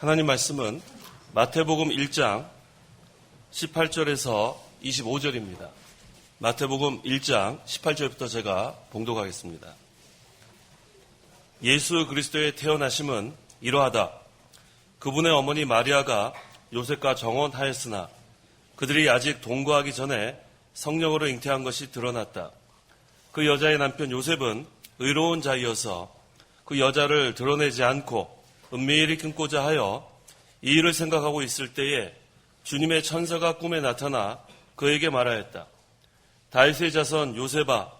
하나님 말씀은 마태복음 1장 18절에서 25절입니다. 마태복음 1장 18절부터 제가 봉독하겠습니다. 예수 그리스도의 태어나심은 이러하다. 그분의 어머니 마리아가 요셉과 정혼하였으나 그들이 아직 동거하기 전에 성령으로 잉태한 것이 드러났다. 그 여자의 남편 요셉은 의로운 자이어서 그 여자를 드러내지 않고 은밀히 끊고자 하여 이 일을 생각하고 있을 때에 주님의 천사가 꿈에 나타나 그에게 말하였다. 다윗의 자손 요셉아,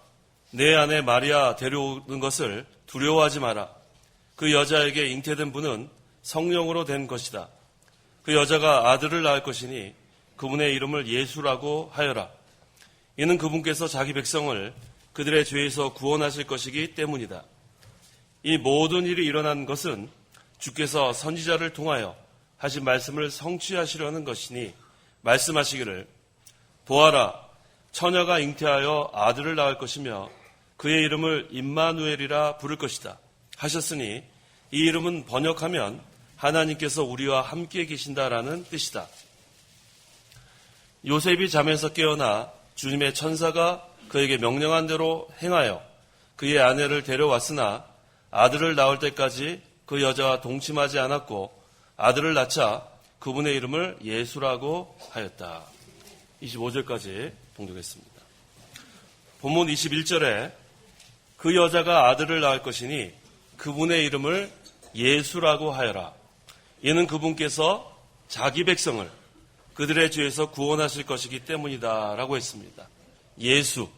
내 아내 마리아 데려오는 것을 두려워하지 마라. 그 여자에게 잉태된 분은 성령으로 된 것이다. 그 여자가 아들을 낳을 것이니 그분의 이름을 예수라고 하여라. 이는 그분께서 자기 백성을 그들의 죄에서 구원하실 것이기 때문이다. 이 모든 일이 일어난 것은 주께서 선지자를 통하여 하신 말씀을 성취하시려는 것이니 말씀하시기를 보아라, 처녀가 잉태하여 아들을 낳을 것이며 그의 이름을 임마누엘이라 부를 것이다 하셨으니 이 이름은 번역하면 하나님께서 우리와 함께 계신다라는 뜻이다. 요셉이 잠에서 깨어나 주님의 천사가 그에게 명령한 대로 행하여 그의 아내를 데려왔으나 아들을 낳을 때까지 그 여자와 동침하지 않았고 아들을 낳자 그분의 이름을 예수라고 하였다. 25절까지 봉독했습니다. 본문 21절에 그 여자가 아들을 낳을 것이니 그분의 이름을 예수라고 하여라. 이는 그분께서 자기 백성을 그들의 죄에서 구원하실 것이기 때문이다 라고 했습니다. 예수,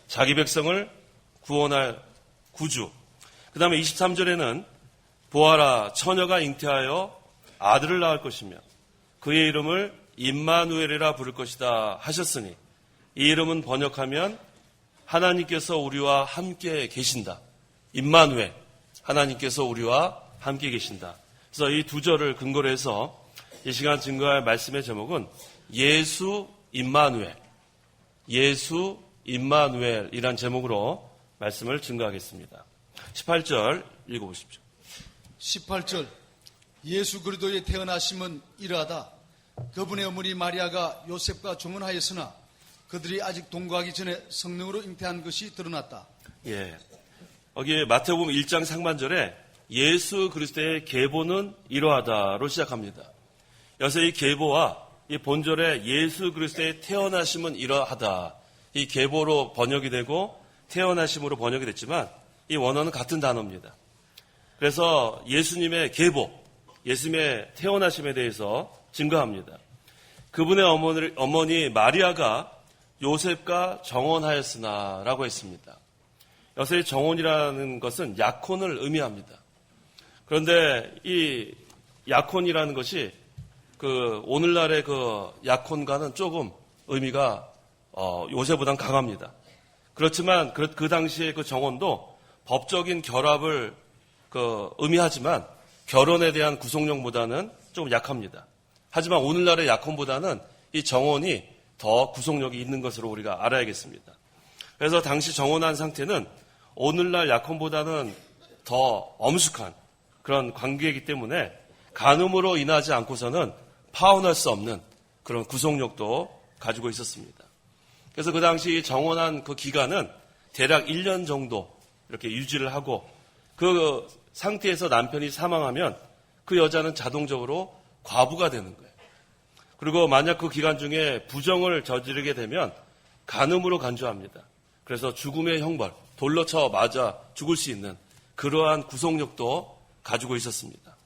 자기 백성을 구원할 구주. 그 다음에 23절에는 보아라, 처녀가 잉태하여 아들을 낳을 것이며 그의 이름을 임마누엘이라 부를 것이다 하셨으니 이 이름은 번역하면 하나님께서 우리와 함께 계신다. 임마누엘, 하나님께서 우리와 함께 계신다. 그래서 이 두 절을 근거로 해서 이 시간 증거할 말씀의 제목은 예수 임마누엘, 예수 임마누엘이란 제목으로 말씀을 증거하겠습니다. 18절 읽어보십시오. 18절 예수 그리스도의 태어나심은 이러하다. 그분의 어머니 마리아가 요셉과 정혼하였으나 그들이 아직 동거하기 전에 성령으로 잉태한 것이 드러났다. 예, 여기 마태복음 1장 상반절에 예수 그리스도의 계보는 이러하다로 시작합니다. 여기서 이 계보와 이 본절에 예수 그리스도의 태어나심은 이러하다, 이 계보로 번역이 되고 태어나심으로 번역이 됐지만 이 원어는 같은 단어입니다. 그래서 예수님의 계보, 예수님의 태어나심에 대해서 증거합니다. 그분의 어머니 마리아가 요셉과 정혼하였으나 라고 했습니다. 여기서 정혼이라는 것은 약혼을 의미합니다. 그런데 이 약혼이라는 것이 오늘날의 약혼과는 조금 의미가 요새보단 강합니다. 그렇지만 그 당시의 그 정혼도 법적인 결합을 의미하지만 결혼에 대한 구속력보다는 좀 약합니다. 하지만 오늘날의 약혼보다는 이 정혼이 더 구속력이 있는 것으로 우리가 알아야겠습니다. 그래서 당시 정혼한 상태는 오늘날 약혼보다는 더 엄숙한 그런 관계이기 때문에 간음으로 인하지 않고서는 파혼할 수 없는 그런 구속력도 가지고 있었습니다. 그래서 그 당시 정혼한 그 기간은 대략 1년 정도 이렇게 유지를 하고 그 상태에서 남편이 사망하면 그 여자는 자동적으로 과부가 되는 거예요. 그리고 만약 그 기간 중에 부정을 저지르게 되면 간음으로 간주합니다. 그래서 죽음의 형벌, 돌로 쳐 맞아 죽을 수 있는 그러한 구속력도 가지고 있었습니다.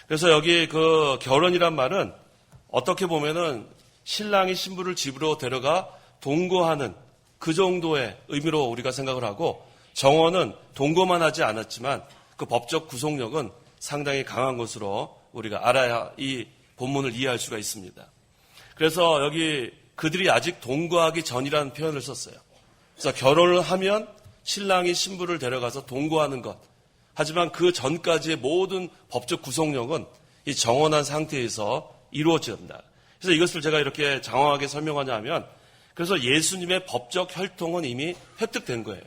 그래서 여기 그 결혼이란 말은 어떻게 보면은 신랑이 신부를 집으로 데려가 동거하는 그 정도의 의미로 우리가 생각을 하고, 정혼은 동거만 하지 않았지만 그 법적 구속력은 상당히 강한 것으로 우리가 알아야 이 본문을 이해할 수가 있습니다. 그래서 여기 그들이 아직 동거하기 전이라는 표현을 썼어요. 그래서 결혼을 하면 신랑이 신부를 데려가서 동거하는 것. 하지만 그 전까지의 모든 법적 구속력은 이 정혼한 상태에서 이루어진다. 그래서 이것을 제가 이렇게 장황하게 설명하냐면, 그래서 예수님의 법적 혈통은 이미 획득된 거예요.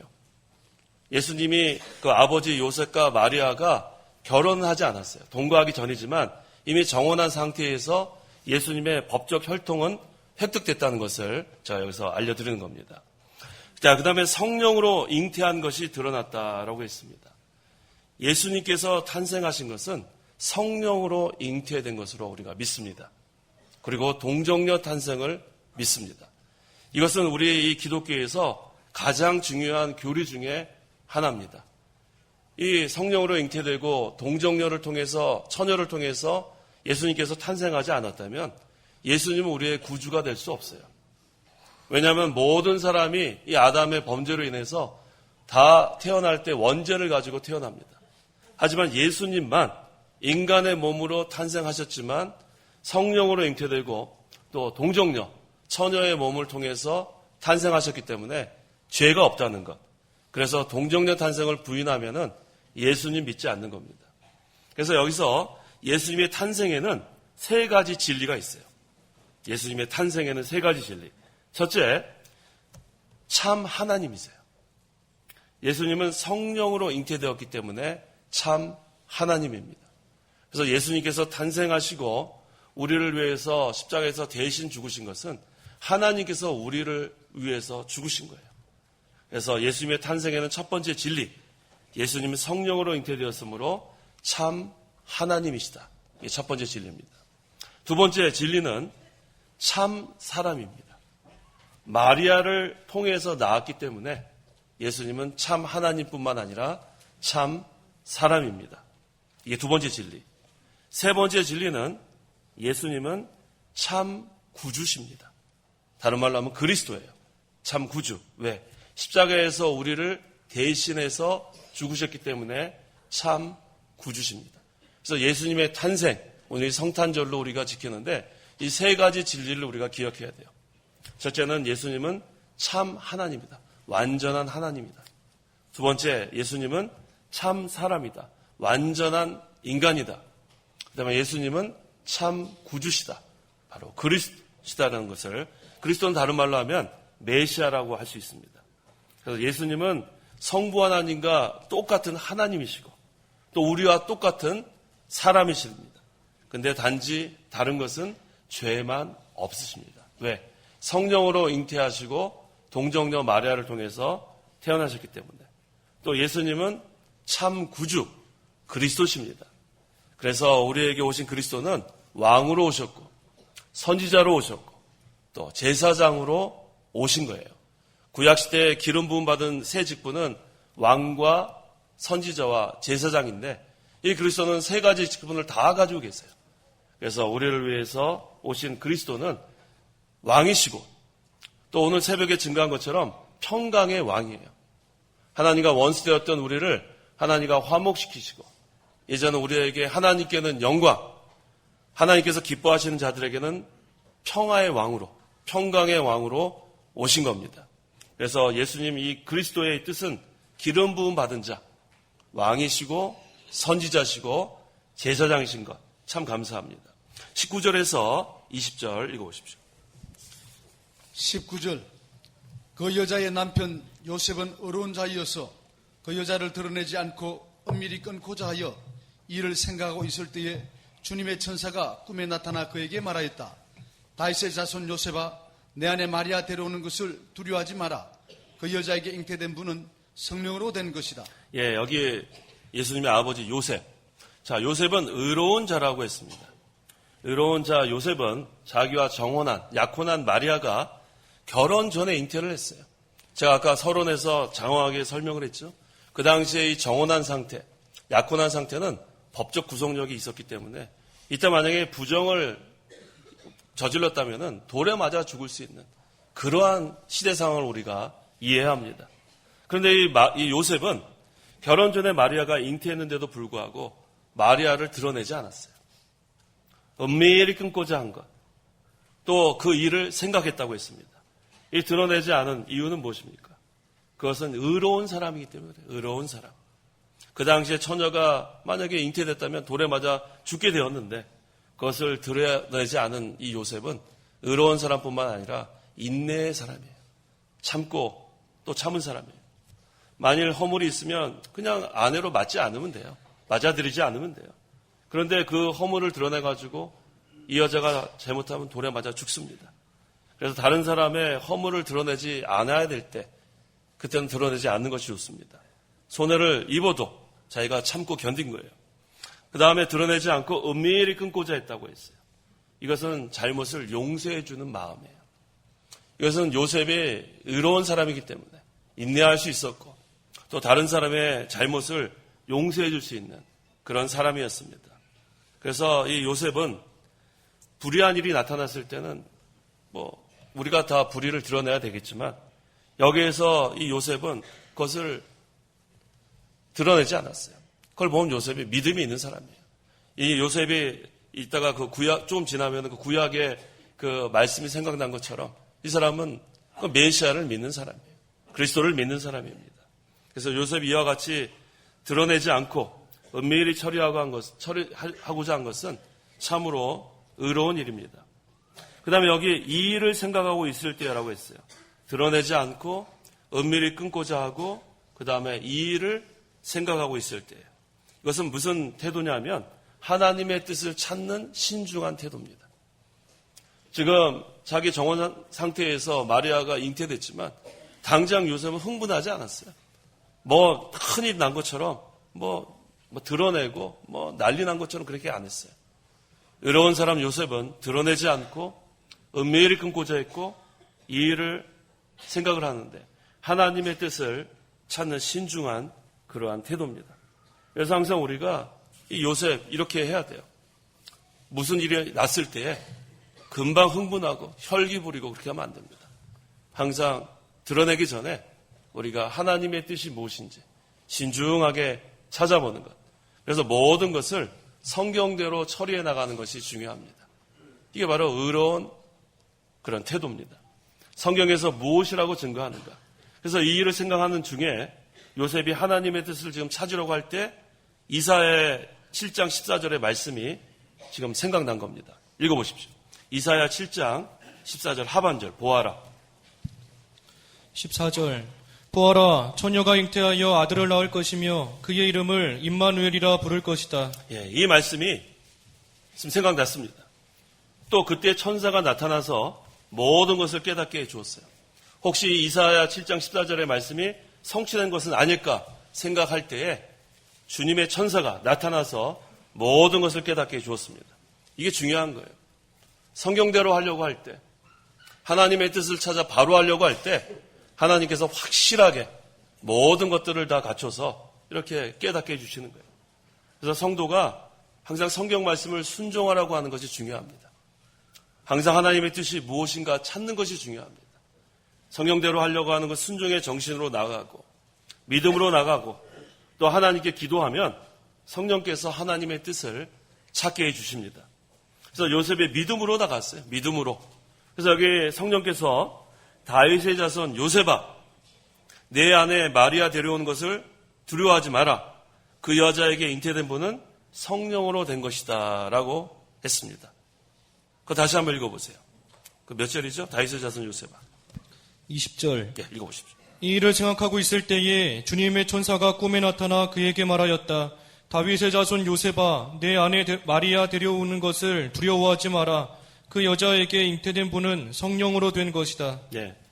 예수님이 그 아버지 요셉과 마리아가 결혼을 하지 않았어요. 동거하기 전이지만 이미 정혼한 상태에서 예수님의 법적 혈통은 획득됐다는 것을 제가 여기서 알려드리는 겁니다. 자, 그 다음에 성령으로 잉태한 것이 드러났다라고 했습니다. 예수님께서 탄생하신 것은 성령으로 잉태된 것으로 우리가 믿습니다. 그리고 동정녀 탄생을 믿습니다. 이것은 우리 이 기독교에서 가장 중요한 교리 중에 하나입니다. 이 성령으로 잉태되고 동정녀를 통해서 처녀를 통해서 예수님께서 탄생하지 않았다면 예수님은 우리의 구주가 될 수 없어요. 왜냐하면 모든 사람이 이 아담의 범죄로 인해서 다 태어날 때 원죄를 가지고 태어납니다. 하지만 예수님만 인간의 몸으로 탄생하셨지만 성령으로 잉태되고 또 동정녀, 처녀의 몸을 통해서 탄생하셨기 때문에 죄가 없다는 것. 그래서 동정녀 탄생을 부인하면은 예수님 믿지 않는 겁니다. 그래서 여기서 예수님의 탄생에는 세 가지 진리가 있어요. 예수님의 탄생에는 세 가지 진리. 첫째, 참 하나님이세요. 예수님은 성령으로 잉태되었기 때문에 참 하나님입니다. 그래서 예수님께서 탄생하시고 우리를 위해서 십자가에서 대신 죽으신 것은 하나님께서 우리를 위해서 죽으신 거예요. 그래서 예수님의 탄생에는 첫 번째 진리, 예수님은 성령으로 잉태되었으므로 참 하나님이시다. 이게 첫 번째 진리입니다. 두 번째 진리는 참 사람입니다. 마리아를 통해서 낳았기 때문에 예수님은 참 하나님뿐만 아니라 참 사람입니다. 이게 두 번째 진리. 세 번째 진리는 예수님은 참 구주십니다. 다른 말로 하면 그리스도예요. 참 구주. 왜? 십자가에서 우리를 대신해서 죽으셨기 때문에 참 구주십니다. 그래서 예수님의 탄생, 오늘 성탄절로 우리가 지키는데 이 세 가지 진리를 우리가 기억해야 돼요. 첫째는 예수님은 참 하나님이다. 완전한 하나님이다. 두 번째, 예수님은 참 사람이다. 완전한 인간이다. 그 다음에 예수님은 참 구주시다. 바로 그리스도시다라는 것을, 그리스도는 다른 말로 하면 메시아라고 할 수 있습니다. 그래서 예수님은 성부 하나님과 똑같은 하나님이시고 또 우리와 똑같은 사람이십니다. 근데 단지 다른 것은 죄만 없으십니다. 왜? 성령으로 잉태하시고 동정녀 마리아를 통해서 태어나셨기 때문에. 또 예수님은 참 구주, 그리스도십니다. 그래서 우리에게 오신 그리스도는 왕으로 오셨고 선지자로 오셨고 또 제사장으로 오신 거예요. 구약시대에 기름 부음 받은 새 직분은 왕과 선지자와 제사장인데 이 그리스도는 세 가지 직분을 다 가지고 계세요. 그래서 우리를 위해서 오신 그리스도는 왕이시고 또 오늘 새벽에 증거한 것처럼 평강의 왕이에요. 하나님과 원수되었던 우리를 하나님과 화목시키시고 이제는 우리에게 하나님께는 영광, 하나님께서 기뻐하시는 자들에게는 평화의 왕으로, 평강의 왕으로 오신 겁니다. 그래서 예수님 이 그리스도의 뜻은 기름 부음 받은 자, 왕이시고 선지자시고 제사장이신 것 참 감사합니다. 19절에서 20절 읽어보십시오. 19절. 그 여자의 남편 요셉은 어려운 자이어서 그 여자를 드러내지 않고 은밀히 끊고자 하여 이를 생각하고 있을 때에 주님의 천사가 꿈에 나타나 그에게 말하였다. 다윗의 자손 요셉아, 내 안에 마리아 데려오는 것을 두려워하지 마라. 그 여자에게 잉태된 분은 성령으로 된 것이다. 예, 여기 예수님의 아버지 요셉. 자, 요셉은 의로운 자라고 했습니다. 의로운 자 요셉은 자기와 정혼한, 약혼한 마리아가 결혼 전에 잉태를 했어요. 제가 아까 서론에서 장황하게 설명을 했죠. 그 당시에 이 정혼한 상태, 약혼한 상태는 법적 구속력이 있었기 때문에 이때 만약에 부정을 저질렀다면 돌에 맞아 죽을 수 있는 그러한 시대 상황을 우리가 이해해야 합니다. 그런데 이 요셉은 결혼 전에 마리아가 잉태했는데도 불구하고 마리아를 드러내지 않았어요. 은밀히 끊고자 한 것. 또 그 일을 생각했다고 했습니다. 이 드러내지 않은 이유는 무엇입니까? 그것은 의로운 사람이기 때문에 의로운 사람. 그 당시에 처녀가 만약에 잉태됐다면 돌에 맞아 죽게 되었는데 그것을 드러내지 않은 이 요셉은 의로운 사람뿐만 아니라 인내의 사람이에요. 참고 또 참은 사람이에요. 만일 허물이 있으면 그냥 아내로 맞지 않으면 돼요. 맞아들이지 않으면 돼요. 그런데 그 허물을 드러내가지고 이 여자가 잘못하면 돌에 맞아 죽습니다. 그래서 다른 사람의 허물을 드러내지 않아야 될 때 그때는 드러내지 않는 것이 좋습니다. 손해를 입어도 자기가 참고 견딘 거예요. 그 다음에 드러내지 않고 은밀히 끊고자 했다고 했어요. 이것은 잘못을 용서해 주는 마음이에요. 이것은 요셉이 의로운 사람이기 때문에 인내할 수 있었고 또 다른 사람의 잘못을 용서해 줄 수 있는 그런 사람이었습니다. 그래서 이 요셉은 불의한 일이 나타났을 때는 우리가 다 불의를 드러내야 되겠지만 여기에서 이 요셉은 그것을 드러내지 않았어요. 그걸 보면 요셉이 믿음이 있는 사람이에요. 이 요셉이 이따가 그 구약 좀 지나면 그 구약의 그 말씀이 생각난 것처럼 이 사람은 그 메시아를 믿는 사람이에요. 그리스도를 믿는 사람입니다. 그래서 요셉이 이와 같이 드러내지 않고 은밀히 처리하고자 한 것은 참으로 의로운 일입니다. 그 다음에 여기 이 일을 생각하고 있을 때라고 했어요. 드러내지 않고 은밀히 끊고자 하고 그 다음에 이 일을 생각하고 있을 때예요. 이것은 무슨 태도냐면 하나님의 뜻을 찾는 신중한 태도입니다. 지금 자기 정원 상태에서 마리아가 잉태됐지만 당장 요셉은 흥분하지 않았어요. 큰일 난 것처럼 드러내고 난리 난 것처럼 그렇게 안 했어요. 의로운 사람 요셉은 드러내지 않고 은밀히 끊고자 했고 이 일을 생각을 하는데 하나님의 뜻을 찾는 신중한 그러한 태도입니다. 그래서 항상 우리가 이 요셉 이렇게 해야 돼요. 무슨 일이 났을 때에 금방 흥분하고 혈기 부리고 그렇게 하면 안 됩니다. 항상 드러내기 전에 우리가 하나님의 뜻이 무엇인지 신중하게 찾아보는 것. 그래서 모든 것을 성경대로 처리해 나가는 것이 중요합니다. 이게 바로 의로운 그런 태도입니다. 성경에서 무엇이라고 증거하는가. 그래서 이 일을 생각하는 중에 요셉이 하나님의 뜻을 지금 찾으려고 할 때 이사야 7장 14절의 말씀이 지금 생각난 겁니다. 읽어보십시오. 이사야 7장 14절 하반절 보아라. 14절 보아라 처녀가 잉태하여 아들을 낳을 것이며 그의 이름을 임마누엘이라 부를 것이다. 이 말씀이 지금 생각났습니다. 또 그때 천사가 나타나서 모든 것을 깨닫게 해주었어요. 혹시 이사야 7장 14절의 말씀이 성취된 것은 아닐까 생각할 때에 주님의 천사가 나타나서 모든 것을 깨닫게 해주었습니다. 이게 중요한 거예요. 성경대로 하려고 할 때, 하나님의 뜻을 찾아 바로 하려고 할 때 하나님께서 확실하게 모든 것들을 다 갖춰서 이렇게 깨닫게 해주시는 거예요. 그래서 성도가 항상 성경 말씀을 순종하라고 하는 것이 중요합니다. 항상 하나님의 뜻이 무엇인가 찾는 것이 중요합니다. 성경대로 하려고 하는 것 순종의 정신으로 나가고 믿음으로 나가고 또 하나님께 기도하면 성령께서 하나님의 뜻을 찾게 해주십니다. 그래서 요셉의 믿음으로 나갔어요. 믿음으로. 그래서 여기 성령께서 다윗의 자손 요셉아 내 아내 마리아 데려오는 것을 두려워하지 마라. 그 여자에게 잉태된 분은 성령으로 된 것이다 라고 했습니다. 그거 다시 한번 읽어보세요. 그 몇 절이죠? 다윗의 자손 요셉아. 20절 읽어보십시오. 이 일을 생각하고 있을 때에 주님의 천사가 꿈에 나타나 그에게 말하였다. 다윗의 자손 요셉아 내 아내 마리아 데려오는 것을 두려워하지 마라. 그 여자에게 잉태된 분은 성령으로 된 것이다.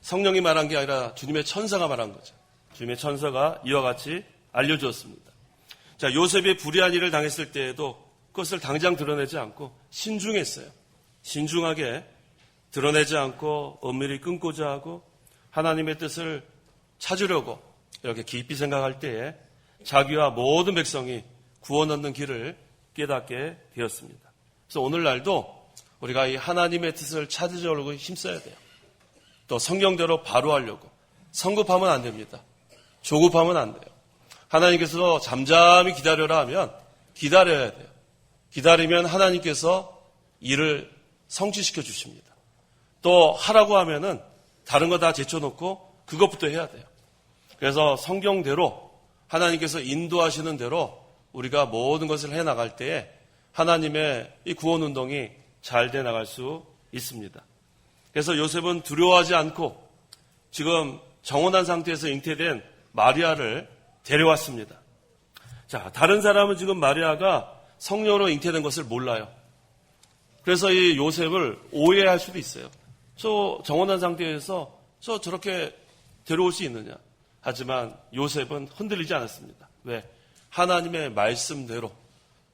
성령이 말한 게 아니라 주님의 천사가 말한 거죠. 주님의 천사가 이와 같이 알려주었습니다. 자, 요셉이 불의한 일을 당했을 때에도 그것을 당장 드러내지 않고 신중했어요. 신중하게 드러내지 않고 은밀히 끊고자 하고 하나님의 뜻을 찾으려고 이렇게 깊이 생각할 때에 자기와 모든 백성이 구원 얻는 길을 깨닫게 되었습니다. 그래서 오늘날도 우리가 이 하나님의 뜻을 찾으려고 힘써야 돼요. 또 성경대로 바로 하려고 성급하면 안 됩니다. 조급하면 안 돼요. 하나님께서 잠잠히 기다려라 하면 기다려야 돼요. 기다리면 하나님께서 일을 성취시켜 주십니다. 또 하라고 하면은 다른 거 다 제쳐놓고 그것부터 해야 돼요. 그래서 성경대로 하나님께서 인도하시는 대로 우리가 모든 것을 해나갈 때에 하나님의 이 구원운동이 잘 돼 나갈 수 있습니다. 그래서 요셉은 두려워하지 않고 지금 정혼한 상태에서 잉태된 마리아를 데려왔습니다. 자, 다른 사람은 지금 마리아가 성령으로 잉태된 것을 몰라요. 그래서 이 요셉을 오해할 수도 있어요. 저 정원한 상태에서 저렇게 데려올 수 있느냐. 하지만 요셉은 흔들리지 않았습니다. 왜? 하나님의 말씀대로,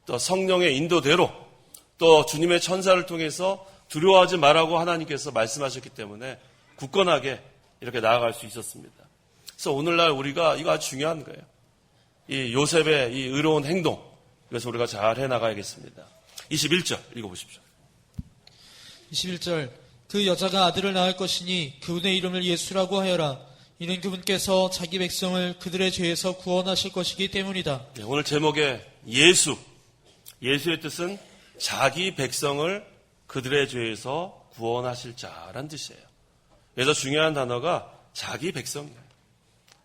또 성령의 인도대로, 또 주님의 천사를 통해서 두려워하지 말라고 하나님께서 말씀하셨기 때문에 굳건하게 이렇게 나아갈 수 있었습니다. 그래서 오늘날 우리가 이거 아주 중요한 거예요. 이 요셉의 이 의로운 행동, 그래서 우리가 잘 해나가야겠습니다. 21절 읽어보십시오. 21절 그 여자가 아들을 낳을 것이니 그분의 이름을 예수라고 하여라. 이는 그분께서 자기 백성을 그들의 죄에서 구원하실 것이기 때문이다. 네, 오늘 제목에 예수, 예수의 뜻은 자기 백성을 그들의 죄에서 구원하실 자란 뜻이에요. 그래서 중요한 단어가 자기 백성이에요.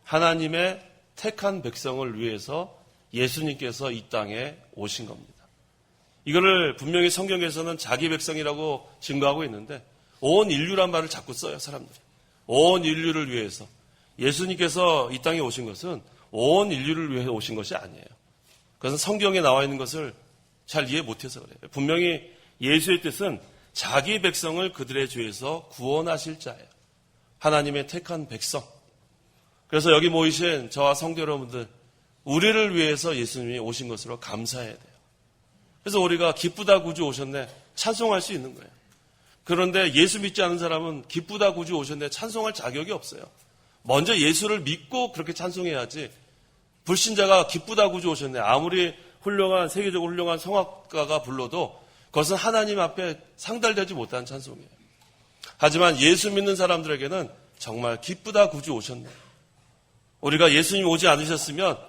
하나님의 택한 백성을 위해서 예수님께서 이 땅에 오신 겁니다. 이거를 분명히 성경에서는 자기 백성이라고 증거하고 있는데 온 인류란 말을 자꾸 써요, 사람들이. 온 인류를 위해서. 예수님께서 이 땅에 오신 것은 온 인류를 위해 오신 것이 아니에요. 그것은 성경에 나와 있는 것을 잘 이해 못해서 그래요. 분명히 예수의 뜻은 자기 백성을 그들의 죄에서 구원하실 자예요. 하나님의 택한 백성. 그래서 여기 모이신 저와 성도 여러분들, 우리를 위해서 예수님이 오신 것으로 감사해야 돼요. 그래서 우리가 기쁘다 구주 오셨네 찬송할 수 있는 거예요. 그런데 예수 믿지 않은 사람은 기쁘다 구주 오셨네 찬송할 자격이 없어요. 먼저 예수를 믿고 그렇게 찬송해야지. 불신자가 기쁘다 구주 오셨네 아무리 훌륭한 세계적으로 훌륭한 성악가가 불러도 그것은 하나님 앞에 상달되지 못한 찬송이에요. 하지만 예수 믿는 사람들에게는 정말 기쁘다 구주 오셨네. 우리가 예수님 오지 않으셨으면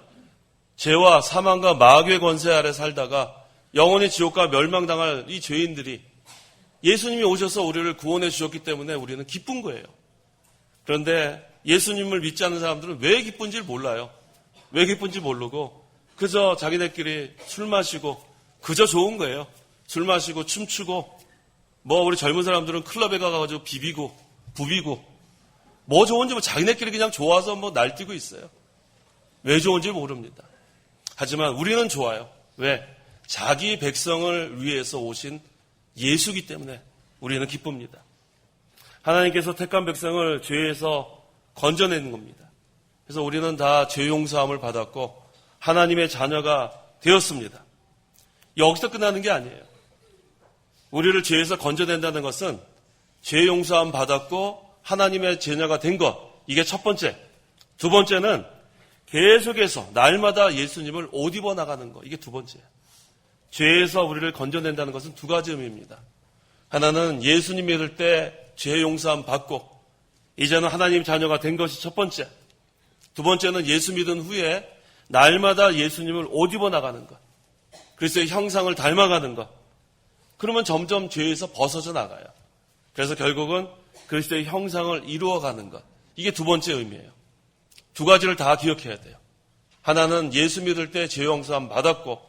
죄와 사망과 마귀의 권세 아래 살다가 영원히 지옥과 멸망당할 이 죄인들이 예수님이 오셔서 우리를 구원해 주셨기 때문에 우리는 기쁜 거예요. 그런데 예수님을 믿지 않는 사람들은 왜 기쁜지 몰라요. 왜 기쁜지 모르고 그저 자기네끼리 술 마시고 그저 좋은 거예요. 술 마시고 춤추고 우리 젊은 사람들은 클럽에 가가지고 비비고 부비고 뭐 좋은지 자기네끼리 그냥 좋아서 날뛰고 있어요. 왜 좋은지 모릅니다. 하지만 우리는 좋아요. 왜? 자기 백성을 위해서 오신 예수기 때문에 우리는 기쁩니다. 하나님께서 택한 백성을 죄에서 건져내는 겁니다. 그래서 우리는 다 죄 용서함을 받았고 하나님의 자녀가 되었습니다. 여기서 끝나는 게 아니에요. 우리를 죄에서 건져낸다는 것은 죄 용서함 받았고 하나님의 자녀가 된 것, 이게 첫 번째. 두 번째는 계속해서 날마다 예수님을 옷 입어 나가는 것, 이게 두 번째예요. 죄에서 우리를 건져낸다는 것은 두 가지 의미입니다. 하나는 예수님 믿을 때 죄 용서함 받고 이제는 하나님 자녀가 된 것이 첫 번째. 두 번째는 예수 믿은 후에 날마다 예수님을 옷 입어 나가는 것. 그리스도의 형상을 닮아가는 것. 그러면 점점 죄에서 벗어져 나가요. 그래서 결국은 그리스도의 형상을 이루어가는 것. 이게 두 번째 의미예요. 두 가지를 다 기억해야 돼요. 하나는 예수 믿을 때 죄 용서함 받았고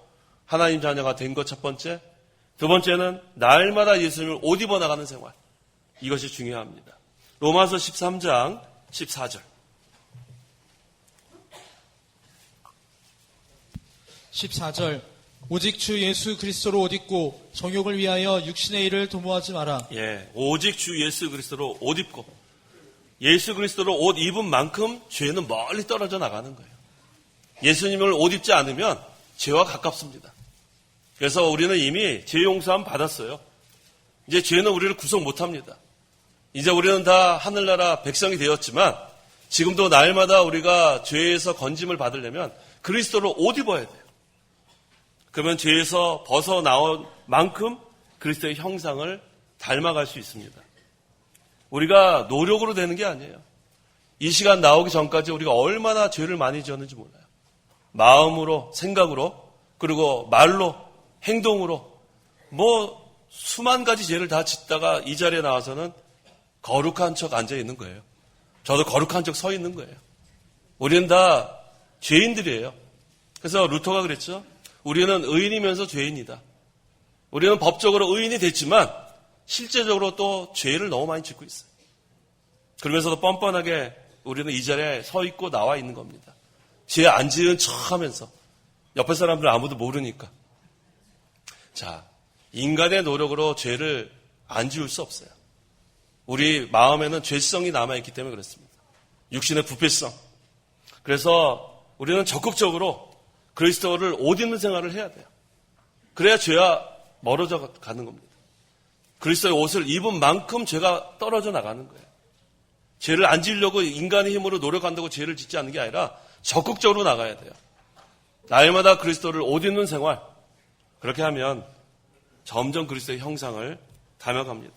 하나님 자녀가 된 것 첫 번째. 두 번째는 날마다 예수님을 옷 입어 나가는 생활. 이것이 중요합니다. 로마서 13장 14절. 14절 오직 주 예수 그리스도로 옷 입고 정욕을 위하여 육신의 일을 도모하지 마라. 예, 오직 주 예수 그리스도로 옷 입고 예수 그리스도로 옷 입은 만큼 죄는 멀리 떨어져 나가는 거예요. 예수님을 옷 입지 않으면 죄와 가깝습니다. 그래서 우리는 이미 죄 용서함 받았어요. 이제 죄는 우리를 구속 못합니다. 이제 우리는 다 하늘나라 백성이 되었지만 지금도 날마다 우리가 죄에서 건짐을 받으려면 그리스도로 옷 입어야 돼요. 그러면 죄에서 벗어나온 만큼 그리스도의 형상을 닮아갈 수 있습니다. 우리가 노력으로 되는 게 아니에요. 이 시간 나오기 전까지 우리가 얼마나 죄를 많이 지었는지 몰라요. 마음으로, 생각으로, 그리고 말로, 행동으로 수만 가지 죄를 다 짓다가 이 자리에 나와서는 거룩한 척 앉아 있는 거예요. 저도 거룩한 척 서 있는 거예요. 우리는 다 죄인들이에요. 그래서 루터가 그랬죠. 우리는 의인이면서 죄인이다. 우리는 법적으로 의인이 됐지만 실제적으로 또 죄를 너무 많이 짓고 있어요. 그러면서도 뻔뻔하게 우리는 이 자리에 서 있고 나와 있는 겁니다. 죄 안 지은 척 하면서 옆에 사람들 아무도 모르니까. 자, 인간의 노력으로 죄를 안 지울 수 없어요. 우리 마음에는 죄성이 남아있기 때문에 그렇습니다. 육신의 부패성. 그래서 우리는 적극적으로 그리스도를 옷 입는 생활을 해야 돼요. 그래야 죄와 멀어져 가는 겁니다. 그리스도의 옷을 입은 만큼 죄가 떨어져 나가는 거예요. 죄를 안 지으려고 인간의 힘으로 노력한다고 죄를 짓지 않는 게 아니라 적극적으로 나가야 돼요. 날마다 그리스도를 옷 입는 생활. 그렇게 하면 점점 그리스도의 형상을 닮아갑니다.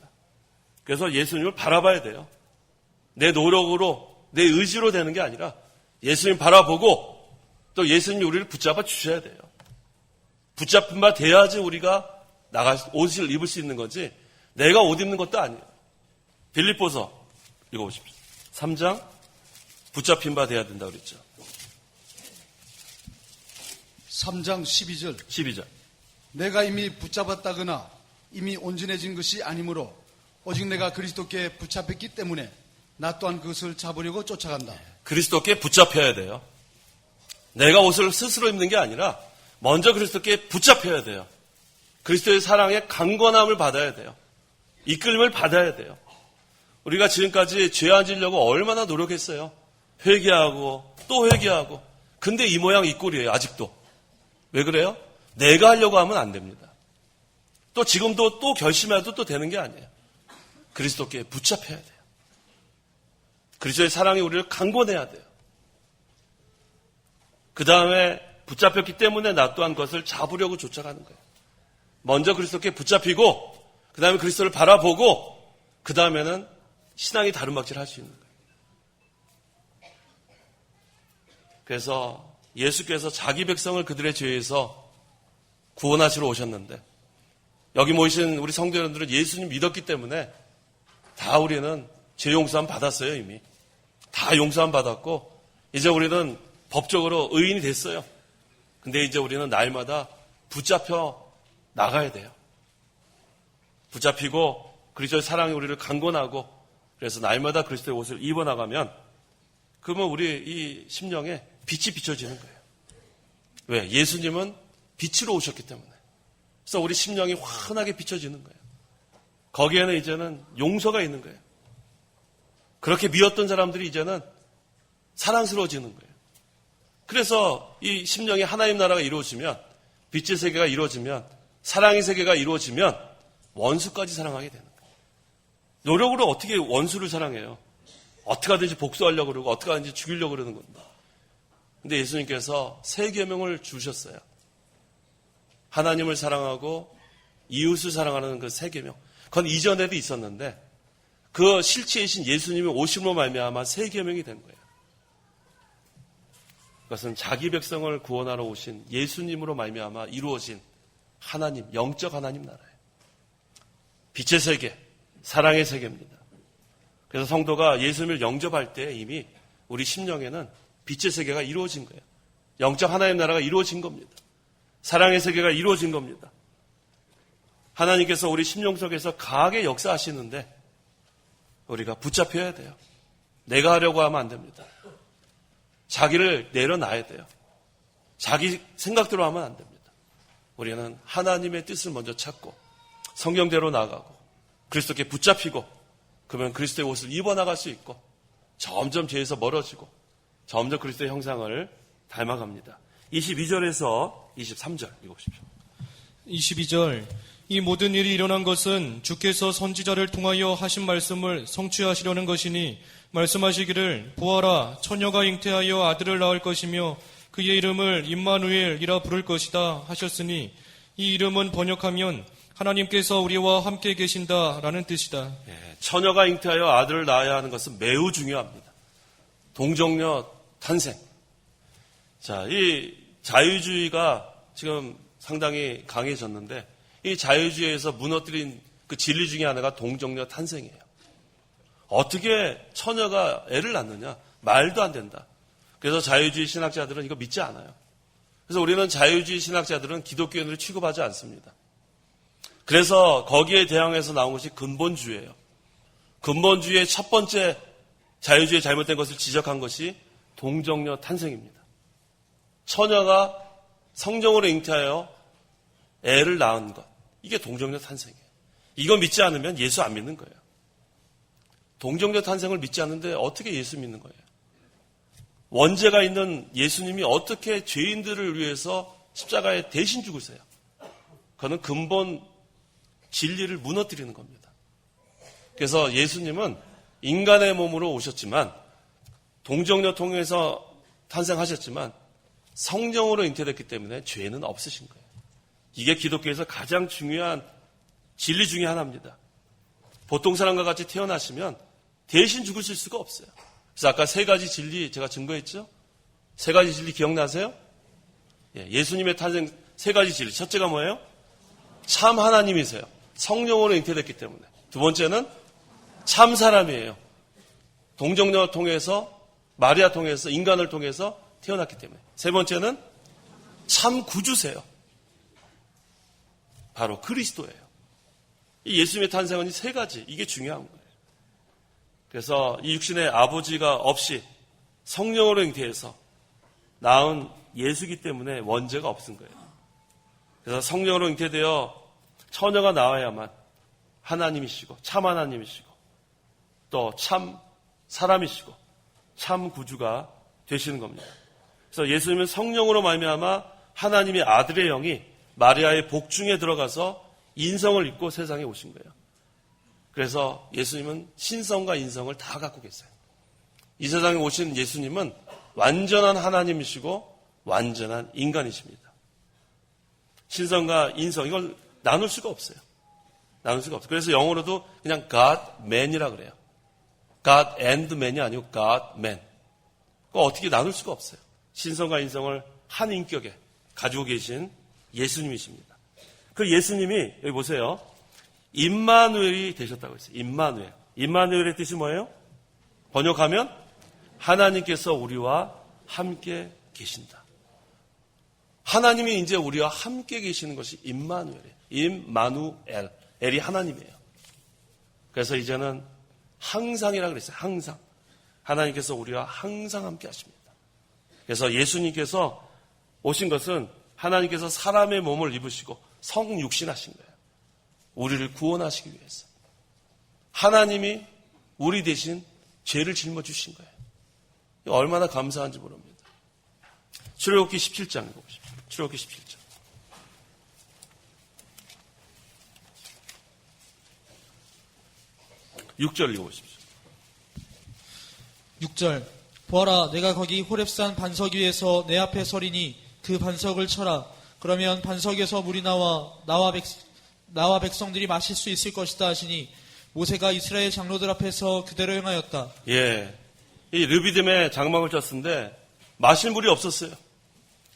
그래서 예수님을 바라봐야 돼요. 내 노력으로, 내 의지로 되는 게 아니라 예수님 바라보고 또 예수님이 우리를 붙잡아 주셔야 돼요. 붙잡힌 바 돼야지 우리가 옷을 입을 수 있는 거지 내가 옷 입는 것도 아니에요. 빌립보서 읽어보십시오. 3장 붙잡힌 바 돼야 된다고 그랬죠. 3장 12절. 내가 이미 붙잡았다거나 이미 온전해진 것이 아니므로 오직 내가 그리스도께 붙잡혔기 때문에 나 또한 그것을 잡으려고 쫓아간다. 그리스도께 붙잡혀야 돼요. 내가 옷을 스스로 입는 게 아니라 먼저 그리스도께 붙잡혀야 돼요. 그리스도의 사랑에 강건함을 받아야 돼요. 이끌림을 받아야 돼요. 우리가 지금까지 죄 안 지려고 얼마나 노력했어요. 회개하고 또 회개하고. 근데 이 모양 이 꼴이에요. 아직도. 왜 그래요? 내가 하려고 하면 안 됩니다. 또 지금도 또 결심해도 또 되는 게 아니에요. 그리스도께 붙잡혀야 돼요. 그리스도의 사랑이 우리를 강권해야 돼요. 그 다음에 붙잡혔기 때문에 나 또한 그것을 잡으려고 쫓아가는 거예요. 먼저 그리스도께 붙잡히고 그 다음에 그리스도를 바라보고 그 다음에는 신앙이 다름박질 할 수 있는 거예요. 그래서 예수께서 자기 백성을 그들의 죄에서 구원하시러 오셨는데 여기 모이신 우리 성도 여러분들은 예수님 믿었기 때문에 다 우리는 죄 용서함 받았어요. 이미 다 용서함 받았고 이제 우리는 법적으로 의인이 됐어요. 근데 이제 우리는 날마다 붙잡혀 나가야 돼요. 붙잡히고 그리스도의 사랑이 우리를 강권하고 그래서 날마다 그리스도의 옷을 입어 나가면 그러면 우리 이 심령에 빛이 비춰지는 거예요. 왜? 예수님은 빛으로 오셨기 때문에. 그래서 우리 심령이 환하게 비춰지는 거예요. 거기에는 이제는 용서가 있는 거예요. 그렇게 미웠던 사람들이 이제는 사랑스러워지는 거예요. 그래서 이 심령이 하나님 나라가 이루어지면 빛의 세계가 이루어지면 사랑의 세계가 이루어지면 원수까지 사랑하게 되는 거예요. 노력으로 어떻게 원수를 사랑해요? 어떻게 하든지 복수하려고 그러고 어떻게 하든지 죽이려고 그러는 겁니다. 근데 예수님께서 세 계명을 주셨어요. 하나님을 사랑하고 이웃을 사랑하는 그 세 계명. 그건 이전에도 있었는데 그 실체이신 예수님의 오심으로 말미암아 세 계명이 된 거예요. 그것은 자기 백성을 구원하러 오신 예수님으로 말미암아 이루어진 하나님, 영적 하나님 나라예요. 빛의 세계, 사랑의 세계입니다. 그래서 성도가 예수님을 영접할 때 이미 우리 심령에는 빛의 세계가 이루어진 거예요. 영적 하나님 나라가 이루어진 겁니다. 사랑의 세계가 이루어진 겁니다. 하나님께서 우리 심령 속에서 강하게 역사하시는데 우리가 붙잡혀야 돼요. 내가 하려고 하면 안 됩니다. 자기를 내려놔야 돼요. 자기 생각대로 하면 안 됩니다. 우리는 하나님의 뜻을 먼저 찾고 성경대로 나가고 그리스도께 붙잡히고 그러면 그리스도의 옷을 입어나갈 수 있고 점점 죄에서 멀어지고 점점 그리스도의 형상을 닮아갑니다. 22절에서 23절 읽어보십시오. 22절 이 모든 일이 일어난 것은 주께서 선지자를 통하여 하신 말씀을 성취하시려는 것이니 말씀하시기를 보아라 처녀가 잉태하여 아들을 낳을 것이며 그의 이름을 임마누엘이라 부를 것이다 하셨으니 이 이름은 번역하면 하나님께서 우리와 함께 계신다라는 뜻이다. 처녀가 잉태하여 아들을 낳아야 하는 것은 매우 중요합니다. 동정녀 탄생. 자, 이 자유주의가 지금 상당히 강해졌는데 이 자유주의에서 무너뜨린 그 진리 중에 하나가 동정녀 탄생이에요. 어떻게 처녀가 애를 낳느냐? 말도 안 된다. 그래서 자유주의 신학자들은 이거 믿지 않아요. 그래서 우리는 자유주의 신학자들은 기독교인으로 취급하지 않습니다. 그래서 거기에 대항해서 나온 것이 근본주의예요. 근본주의의 첫 번째 자유주의의 잘못된 것을 지적한 것이 동정녀 탄생입니다. 처녀가 성정으로 잉태하여 애를 낳은 것. 이게 동정녀 탄생이에요. 이거 믿지 않으면 예수 안 믿는 거예요. 동정녀 탄생을 믿지 않는데 어떻게 예수 믿는 거예요? 원죄가 있는 예수님이 어떻게 죄인들을 위해서 십자가에 대신 죽으세요? 그거는 근본 진리를 무너뜨리는 겁니다. 그래서 예수님은 인간의 몸으로 오셨지만 동정녀 통해서 탄생하셨지만 성령으로 잉태됐기 때문에 죄는 없으신 거예요. 이게 기독교에서 가장 중요한 진리 중에 하나입니다. 보통 사람과 같이 태어나시면 대신 죽으실 수가 없어요. 그래서 아까 세 가지 진리 제가 증거했죠? 세 가지 진리 기억나세요? 예수님의 탄생 세 가지 진리. 첫째가 뭐예요? 참 하나님이세요. 성령으로 잉태됐기 때문에. 두 번째는 참 사람이에요. 동정녀 통해서 마리아 통해서 인간을 통해서 태어났기 때문에. 세 번째는 참 구주세요. 바로 그리스도예요. 이 예수님의 탄생은 이 세 가지. 이게 중요한 거예요. 그래서 이 육신의 아버지가 없이 성령으로 잉태해서 낳은 예수이기 때문에 원죄가 없은 거예요. 그래서 성령으로 잉태되어 처녀가 나와야만 하나님이시고 참 하나님이시고 또 참 사람이시고 참 구주가 되시는 겁니다. 그래서 예수님은 성령으로 말미암아 하나님의 아들의 영이 마리아의 복중에 들어가서 인성을 입고 세상에 오신 거예요. 그래서 예수님은 신성과 인성을 다 갖고 계세요. 이 세상에 오신 예수님은 완전한 하나님이시고 완전한 인간이십니다. 신성과 인성 이걸 나눌 수가 없어요. 나눌 수가 없어요. 그래서 영어로도 그냥 God man이라 그래요. God and man이 아니고 God man. 그거 어떻게 나눌 수가 없어요. 신성과 인성을 한 인격에 가지고 계신 예수님이십니다. 그 예수님이 여기 보세요. 임마누엘이 되셨다고 했어요. 임마누엘. 임마누엘의 뜻이 뭐예요? 번역하면 하나님께서 우리와 함께 계신다. 하나님이 이제 우리와 함께 계시는 것이 임마누엘이에요. 임마누엘. 엘이 하나님이에요. 그래서 이제는 항상이라고 그랬어요. 항상. 하나님께서 우리와 항상 함께 하십니다. 그래서 예수님께서 오신 것은 하나님께서 사람의 몸을 입으시고 성육신하신 거예요. 우리를 구원하시기 위해서. 하나님이 우리 대신 죄를 짊어주신 거예요. 얼마나 감사한지 모릅니다. 출애굽기 17장 읽어보십시오. 출애굽기 17장. 6절 읽어보십시오. 6절 보아라 내가 거기 호렙산 반석 위에서 내 앞에 서리니 그 반석을 쳐라. 그러면 반석에서 물이 나와 백성들이 마실 수 있을 것이다 하시니 모세가 이스라엘 장로들 앞에서 그대로 행하였다. 예, 이 르비딤에 장막을 쳤는데 마실 물이 없었어요.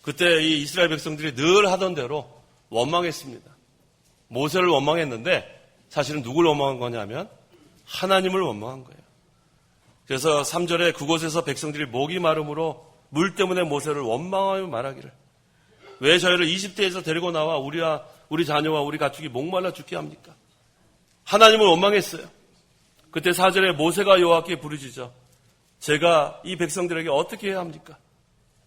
그때 이 이스라엘 백성들이 늘 하던 대로 원망했습니다. 모세를 원망했는데 사실은 누굴 원망한 거냐면 하나님을 원망한 거예요. 그래서 3절에 그곳에서 백성들이 목이 마름으로 물 때문에 모세를 원망하며 말하기를 왜 저희를 이집트에서 데리고 나와 우리 자녀와 우리 가축이 목말라 죽게 합니까? 하나님을 원망했어요. 그때 4절에 모세가 여호와께 부르짖어 제가 이 백성들에게 어떻게 해야 합니까?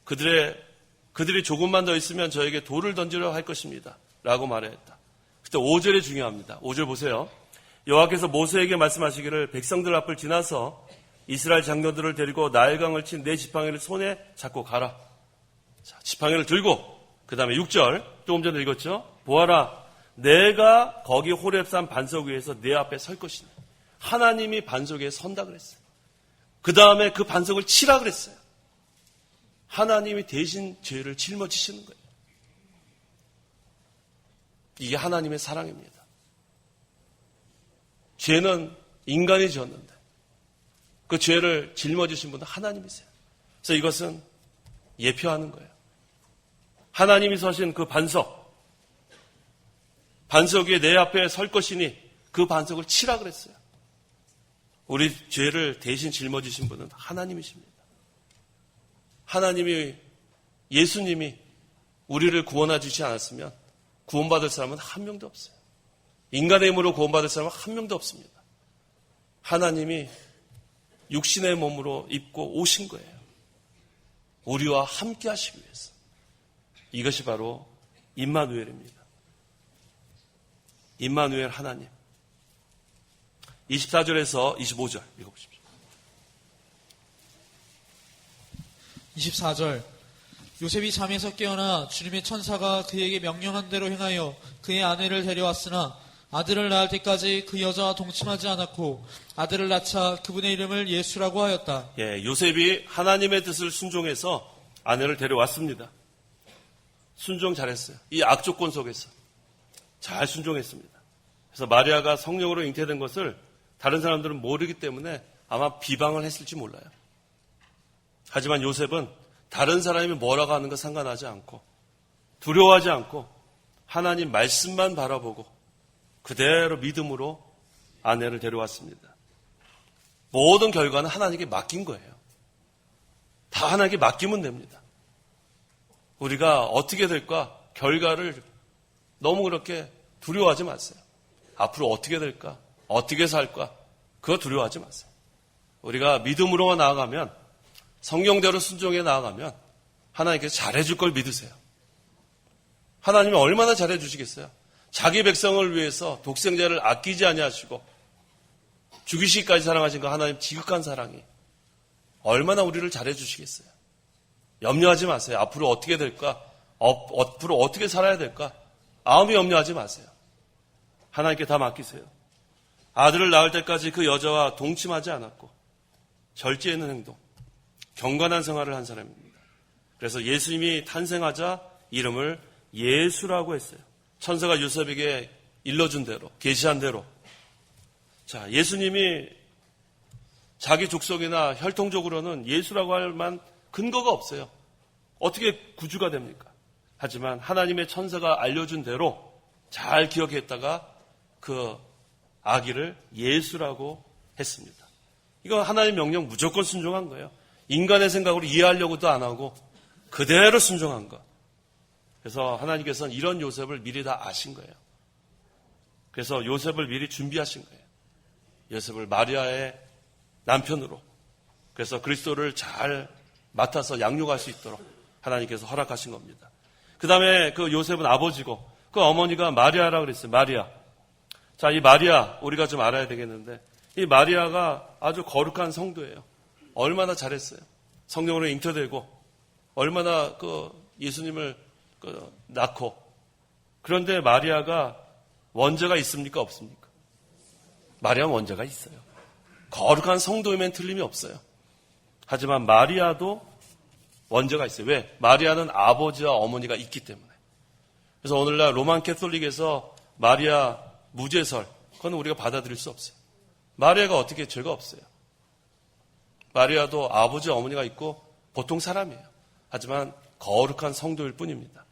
그들이 조금만 더 있으면 저에게 돌을 던지려 할 것입니다. 라고 말했다. 그때 5절이 중요합니다. 5절 보세요. 여호와께서 모세에게 말씀하시기를 백성들 앞을 지나서 이스라엘 장로들을 데리고 나일강을 친 내 지팡이를 손에 잡고 가라. 자, 지팡이를 들고 그 다음에 6절 조금 전에 읽었죠. 보아라 내가 거기 호렙산 반석 위에서 내 앞에 설 것이니 하나님이 반석 위에 선다 그랬어요. 그 다음에 그 반석을 치라 그랬어요. 하나님이 대신 죄를 짊어지시는 거예요. 이게 하나님의 사랑입니다. 죄는 인간이 지었는데 그 죄를 짊어지신 분은 하나님이세요. 그래서 이것은 예표하는 거예요. 하나님이 서신 그 반석 위에 내 앞에 설 것이니 그 반석을 치라 그랬어요. 우리 죄를 대신 짊어지신 분은 하나님이십니다. 하나님이 예수님이 우리를 구원해 주지 않았으면 구원받을 사람은 한 명도 없어요. 인간의 힘으로 구원받을 사람은 한 명도 없습니다. 하나님이 육신의 몸으로 입고 오신 거예요. 우리와 함께 하시기 위해서. 이것이 바로 임마누엘입니다. 임마누엘 하나님. 24절에서 25절 읽어보십시오. 24절 요셉이 잠에서 깨어나 주님의 천사가 그에게 명령한 대로 행하여 그의 아내를 데려왔으나 아들을 낳을 때까지 그 여자와 동침하지 않았고 아들을 낳자 그분의 이름을 예수라고 하였다. 예, 요셉이 하나님의 뜻을 순종해서 아내를 데려왔습니다. 순종 잘했어요. 이 악조건 속에서 잘 순종했습니다. 그래서 마리아가 성령으로 잉태된 것을 다른 사람들은 모르기 때문에 아마 비방을 했을지 몰라요. 하지만 요셉은 다른 사람이 뭐라고 하는 거 상관하지 않고 두려워하지 않고 하나님 말씀만 바라보고 그대로 믿음으로 아내를 데려왔습니다. 모든 결과는 하나님께 맡긴 거예요. 다 하나님께 맡기면 됩니다. 우리가 어떻게 될까? 결과를 너무 그렇게 두려워하지 마세요. 앞으로 어떻게 될까? 어떻게 살까? 그거 두려워하지 마세요. 우리가 믿음으로만 나아가면 성경대로 순종해 나아가면 하나님께서 잘해줄 걸 믿으세요. 하나님이 얼마나 잘해주시겠어요? 자기 백성을 위해서 독생자를 아끼지 아니하시고 죽이시기까지 사랑하신 그 하나님 지극한 사랑이 얼마나 우리를 잘해주시겠어요? 염려하지 마세요. 앞으로 어떻게 될까? 앞으로 어떻게 살아야 될까? 아무리 염려하지 마세요. 하나님께 다 맡기세요. 아들을 낳을 때까지 그 여자와 동침하지 않았고 절제하는 행동, 경건한 생활을 한 사람입니다. 그래서 예수님이 탄생하자 이름을 예수라고 했어요. 천사가 요셉에게 일러준 대로, 계시한 대로. 자, 예수님이 자기 족속이나 혈통적으로는 예수라고 할 만 근거가 없어요. 어떻게 구주가 됩니까? 하지만 하나님의 천사가 알려준 대로 잘 기억했다가 그 아기를 예수라고 했습니다. 이건 하나님의 명령 무조건 순종한 거예요. 인간의 생각으로 이해하려고도 안 하고 그대로 순종한 것. 그래서 하나님께서는 이런 요셉을 미리 다 아신 거예요. 그래서 요셉을 미리 준비하신 거예요. 요셉을 마리아의 남편으로. 그래서 그리스도를 잘 맡아서 양육할 수 있도록 하나님께서 허락하신 겁니다. 그 다음에 그 요셉은 아버지고 그 어머니가 마리아라고 그랬어요. 마리아. 자, 이 마리아 우리가 좀 알아야 되겠는데 이 마리아가 아주 거룩한 성도예요. 얼마나 잘했어요. 성령으로 잉태되고 얼마나 그 예수님을 낳고. 그런데 마리아가 원죄가 있습니까? 없습니까? 마리아는 원죄가 있어요. 거룩한 성도이면 틀림이 없어요. 하지만 마리아도 원죄가 있어요. 왜? 마리아는 아버지와 어머니가 있기 때문에. 그래서 오늘날 로만 캐톨릭에서 마리아 무죄설, 그건 우리가 받아들일 수 없어요. 마리아가 어떻게 죄가 없어요. 마리아도 아버지, 어머니가 있고 보통 사람이에요. 하지만 거룩한 성도일 뿐입니다.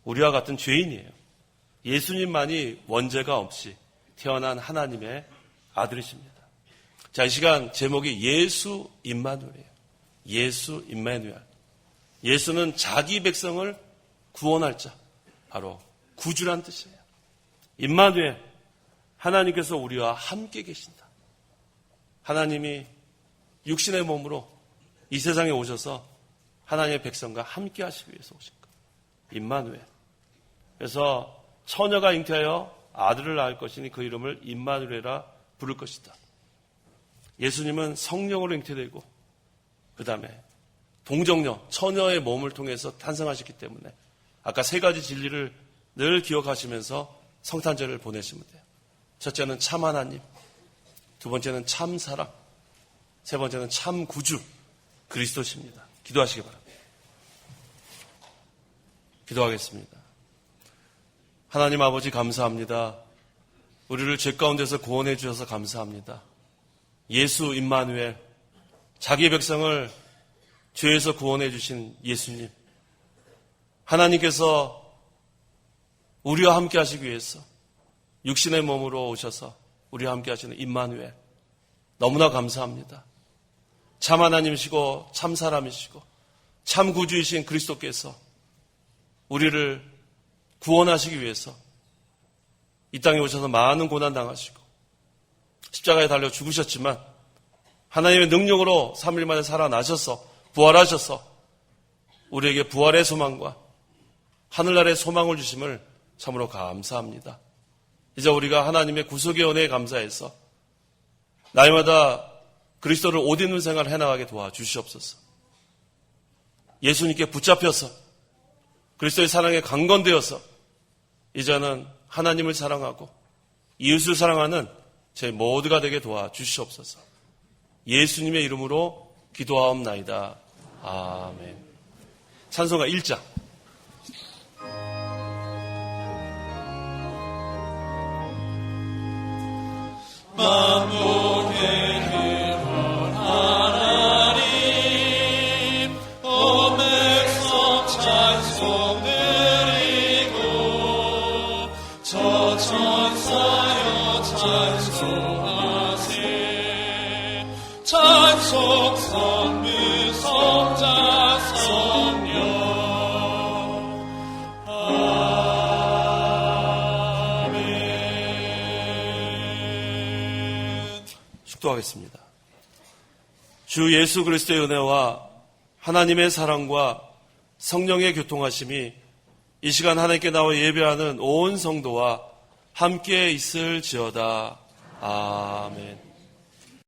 우리와 같은 죄인이에요. 예수님만이 원죄가 없이 태어난 하나님의 아들이십니다. 자, 이 시간 제목이 예수 임마누엘이에요. 예수 임마누엘. 예수는 자기 백성을 구원할 자, 바로 구주란 뜻이에요. 임마누엘, 하나님께서 우리와 함께 계신다. 하나님이 육신의 몸으로 이 세상에 오셔서 하나님의 백성과 함께 하시기 위해서 오신 것. 임마누엘. 그래서 처녀가 잉태하여 아들을 낳을 것이니 그 이름을 임마누엘이라 부를 것이다. 예수님은 성령으로 잉태되고 그 다음에 동정녀, 처녀의 몸을 통해서 탄생하셨기 때문에 아까 세 가지 진리를 늘 기억하시면서 성탄절을 보내시면 돼요. 첫째는 참 하나님, 두 번째는 참 사랑, 세 번째는 참 구주 그리스도십니다. 기도하시기 바랍니다. 기도하겠습니다. 하나님 아버지 감사합니다. 우리를 죄 가운데서 구원해 주셔서 감사합니다. 예수 임마누엘, 자기 백성을 죄에서 구원해 주신 예수님, 하나님께서 우리와 함께 하시기 위해서 육신의 몸으로 오셔서 우리와 함께 하시는 임마누엘, 너무나 감사합니다. 참 하나님이시고 참 사람이시고 참 구주이신 그리스도께서 우리를 구원하시기 위해서 이 땅에 오셔서 많은 고난 당하시고 십자가에 달려 죽으셨지만 하나님의 능력으로 3일 만에 살아나셔서 부활하셔서 우리에게 부활의 소망과 하늘나라의 소망을 주심을 참으로 감사합니다. 이제 우리가 하나님의 구속의 은혜에 감사해서 날마다 그리스도를 옷 입는 생활을 해나가게 도와주시옵소서. 예수님께 붙잡혀서 그리스도의 사랑에 강건되어서 이제는 하나님을 사랑하고 이웃을 사랑하는 제 모두가 되게 도와주시옵소서. 예수님의 이름으로 기도하옵나이다. 아멘. 찬송가 1장. 만국의 근원 하나님 온 백성 찬송 드리고 저 천사여 찬송하세 찬송 선미 성자 성령 축도하겠습니다. 주 예수 그리스도의 은혜와 하나님의 사랑과 성령의 교통하심이 이 시간 하나님께 나와 예배하는 온 성도와 함께 있을지어다. 아멘.